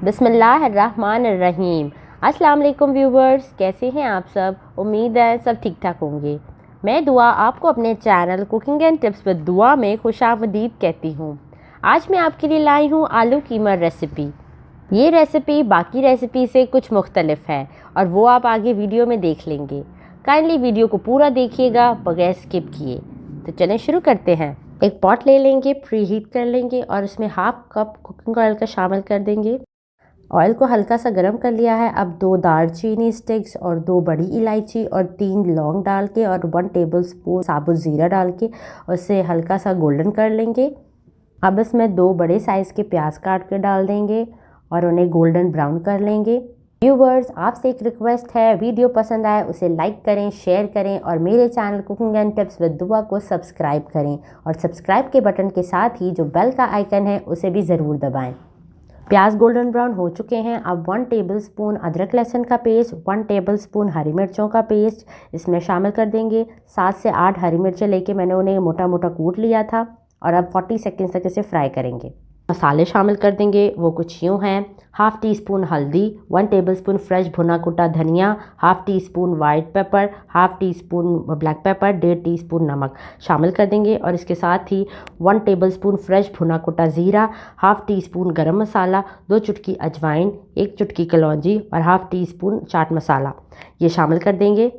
बिस्मिल्लाहिर्रहमानिर्रहीम। अस्सलाम वालेकुम व्यूवर्स, कैसे हैं आप सब। उम्मीद है सब ठीक ठाक होंगे। मैं दुआ आपको अपने channel cooking and tips with दुआ में खुशामदीद कहती हूँ। आज मैं आपके लिए लाई हूँ आलू कीमा रेसिपी। ये रेसिपी बाकी रेसिपी से कुछ मुख्तलिफ है और वो आप आगे वीडियो में देख लेंगे। काइंडली वीडियो को पूरा देखिएगा बगैर स्किप किए। तो चलें शुरू करते हैं। एक पॉट ले लेंगे, प्री हीट कर लेंगे और उसमें हाफ कप कुकिंग ऑयल का शामिल कर देंगे। ऑयल को हल्का सा गर्म कर लिया है। अब 2 दालचीनी स्टिक्स और 2 बड़ी इलायची और 3 लौंग डाल के और 1 टेबलस्पून साबुत ज़ीरा डाल के उसे हल्का सा गोल्डन कर लेंगे। अब इसमें 2 बड़े साइज़ के प्याज काट के डाल देंगे और उन्हें गोल्डन ब्राउन कर लेंगे। व्यूवर्स, आपसे एक रिक्वेस्ट है, वीडियो पसंद आए उसे लाइक करें, शेयर करें और मेरे channel cooking and tips with दुआ को सब्सक्राइब करें और सब्सक्राइब के बटन के साथ ही जो बेल का आइकन है उसे भी ज़रूर दबाएं। प्याज गोल्डन ब्राउन हो चुके हैं। अब 1 टेबलस्पून अदरक लहसुन का पेस्ट, 1 टेबलस्पून हरी मिर्चों का पेस्ट इसमें शामिल कर देंगे। 7 से 8 हरी मिर्चें लेके मैंने उन्हें मोटा मोटा कूट लिया था और अब 40 सेकंड तक इसे फ्राई करेंगे। मसाले शामिल कर देंगे, वो कुछ यूँ हैं। हाफ़ टी स्पून हल्दी, 1 टेबलस्पून फ्रेश भुना कुटा धनिया, half tea spoon white paper, half tea spoon black pepper, 1.5 teaspoon नमक शामिल कर देंगे और इसके साथ ही 1 टेबलस्पून फ्रेश भुना कुटा ज़ीरा, हाफ़ टी स्पून गरम मसाला, 2 चुटकी अजवाइन, 1 चुटकी कलौंजी और half tea spoon chaat masala ये शामिल कर देंगे।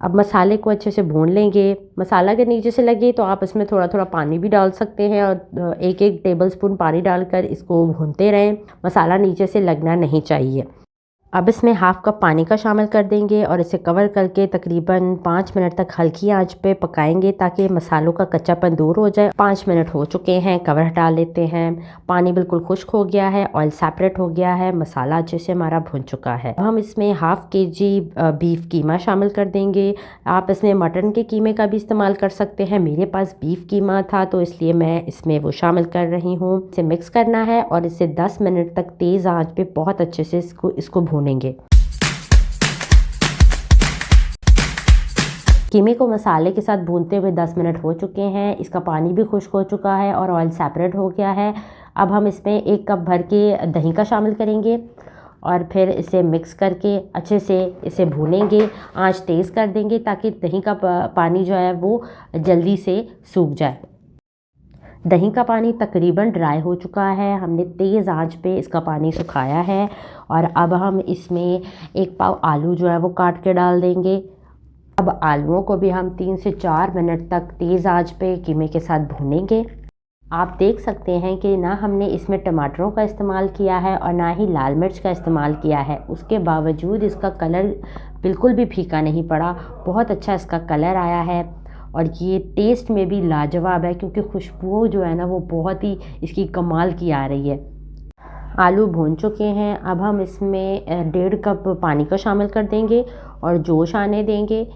अब मसाले को अच्छे से भून लेंगे। मसाला अगर नीचे से लगे तो आप इसमें थोड़ा थोड़ा पानी भी डाल सकते हैं और 1-1 टेबलस्पून पानी डालकर इसको भूनते रहें। मसाला नीचे से लगना नहीं चाहिए। अब इसमें हाफ़ कप पानी का शामिल कर देंगे और इसे कवर करके तकरीबन 5 मिनट तक हल्की आंच पे पकाएंगे ताकि मसालों का कच्चापन दूर हो जाए। 5 मिनट हो चुके हैं, कवर हटा लेते हैं। पानी बिल्कुल खुश्क हो गया है, ऑयल सेपरेट हो गया है, मसाला अच्छे से हमारा भुन चुका है। अब हम इसमें हाफ़ केजी बीफ कीमा शामिल कर देंगे। आप इसमें मटन के कीमे का भी इस्तेमाल कर सकते हैं। मेरे पास बीफ कीमा था तो इसलिए मैं इसमें वो शामिल कर रही हूँ। इसे मिक्स करना है और इसे 10 मिनट तक तेज़ आंच पे बहुत अच्छे से इसको भूनेंगे। कीमे को मसाले के साथ भूनते हुए 10 मिनट हो चुके हैं। इसका पानी भी खुश्क हो चुका है और ऑयल सेपरेट हो गया है। अब हम इसमें 1 कप भर के दही का शामिल करेंगे और फिर इसे मिक्स करके अच्छे से इसे भूनेंगे। आंच तेज़ कर देंगे ताकि दही का पानी जो है वो जल्दी से सूख जाए। दही का पानी तकरीबन ड्राई हो चुका है। हमने तेज़ आंच पे इसका पानी सुखाया है और अब हम इसमें 1 पाव आलू जो है वो काट के डाल देंगे। अब आलूओं को भी हम 3 से 4 मिनट तक तेज़ आंच पे कीमे के साथ भूनेंगे। आप देख सकते हैं कि ना हमने इसमें टमाटरों का इस्तेमाल किया है और ना ही लाल मिर्च का इस्तेमाल किया है। उसके बावजूद इसका कलर बिल्कुल भी फीका नहीं पड़ा, बहुत अच्छा इसका कलर आया है और ये टेस्ट में भी लाजवाब है क्योंकि खुशबू जो है ना वो बहुत ही इसकी कमाल की आ रही है। आलू भून चुके हैं। अब हम इसमें 1.5 कप पानी का शामिल कर देंगे और जोश आने देंगे।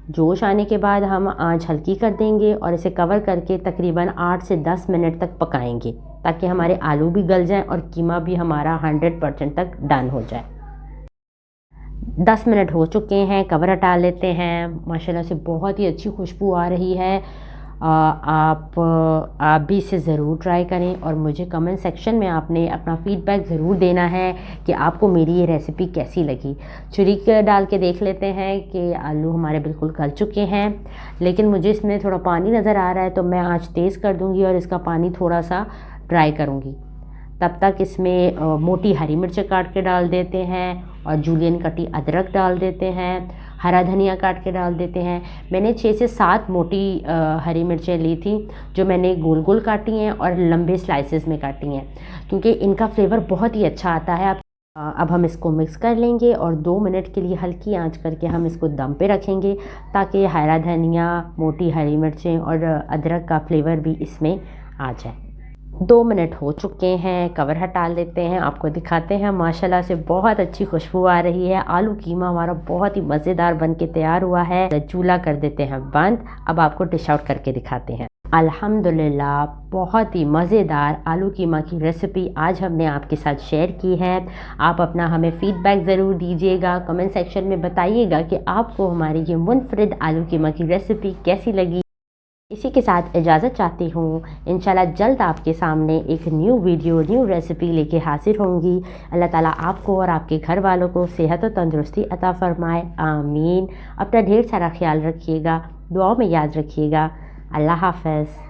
जोश आने के बाद हम आंच हल्की कर देंगे और इसे कवर करके तकरीबन 8 से 10 मिनट तक पकाएंगे ताकि हमारे आलू भी गल जाएं और कीमा भी हमारा 100% तक डन हो जाए। 10 मिनट हो चुके हैं, कवर हटा लेते हैं। माशाल्लाह से बहुत ही अच्छी खुशबू आ रही है। आप भी इसे ज़रूर ट्राई करें और मुझे कमेंट सेक्शन में आपने अपना फ़ीडबैक ज़रूर देना है कि आपको मेरी ये रेसिपी कैसी लगी। छुरी डाल के देख लेते हैं कि आलू हमारे बिल्कुल गल चुके हैं, लेकिन मुझे इसमें थोड़ा पानी नज़र आ रहा है तो मैं आंच तेज़ कर दूंगी और इसका पानी थोड़ा सा ड्राई करूंगी। तब तक इसमें मोटी हरी मिर्चें काट के डाल देते हैं और जूलियन कटी अदरक डाल देते हैं। हरा धनिया काट के डाल देते हैं। मैंने 6 से 7 मोटी हरी मिर्चें ली थी जो मैंने गोल गोल काटी हैं और लंबे स्लाइसेस में काटी हैं क्योंकि इनका फ्लेवर बहुत ही अच्छा आता है। अब हम इसको मिक्स कर लेंगे और 2 मिनट के लिए हल्की आंच करके हम इसको दम पे रखेंगे ताकि हरा धनिया, मोटी हरी मिर्चें और अदरक का फ्लेवर भी इसमें आ जाए। 2 मिनट हो चुके हैं, कवर हटा लेते हैं, आपको दिखाते हैं। माशाल्लाह से बहुत अच्छी खुशबू आ रही है। आलू कीमा हमारा बहुत ही मज़ेदार बन के तैयार हुआ है। चूल्हा कर देते हैं बंद। अब आपको डिश आउट करके दिखाते हैं। अल्हम्दुलिल्लाह, बहुत ही मज़ेदार आलू कीमा की रेसिपी आज हमने आपके साथ शेयर की है। आप अपना हमें फ़ीडबैक ज़रूर दीजिएगा, कमेंट सेक्शन में बताइएगा कि आपको हमारी ये मुनफरिद आलू कीमा की रेसिपी कैसी लगी। इसी के साथ इजाज़त चाहती हूँ। इंशाल्लाह जल्द आपके सामने एक न्यू वीडियो, न्यू रेसिपी लेके हाज़िर होंगी। अल्लाह ताला आपको और आपके घर वालों को सेहत और तंदुरुस्ती अता फ़रमाए, आमीन। अपना ढेर सारा ख़्याल रखिएगा, दुआओं में याद रखिएगा। अल्लाह हाफ़िज़।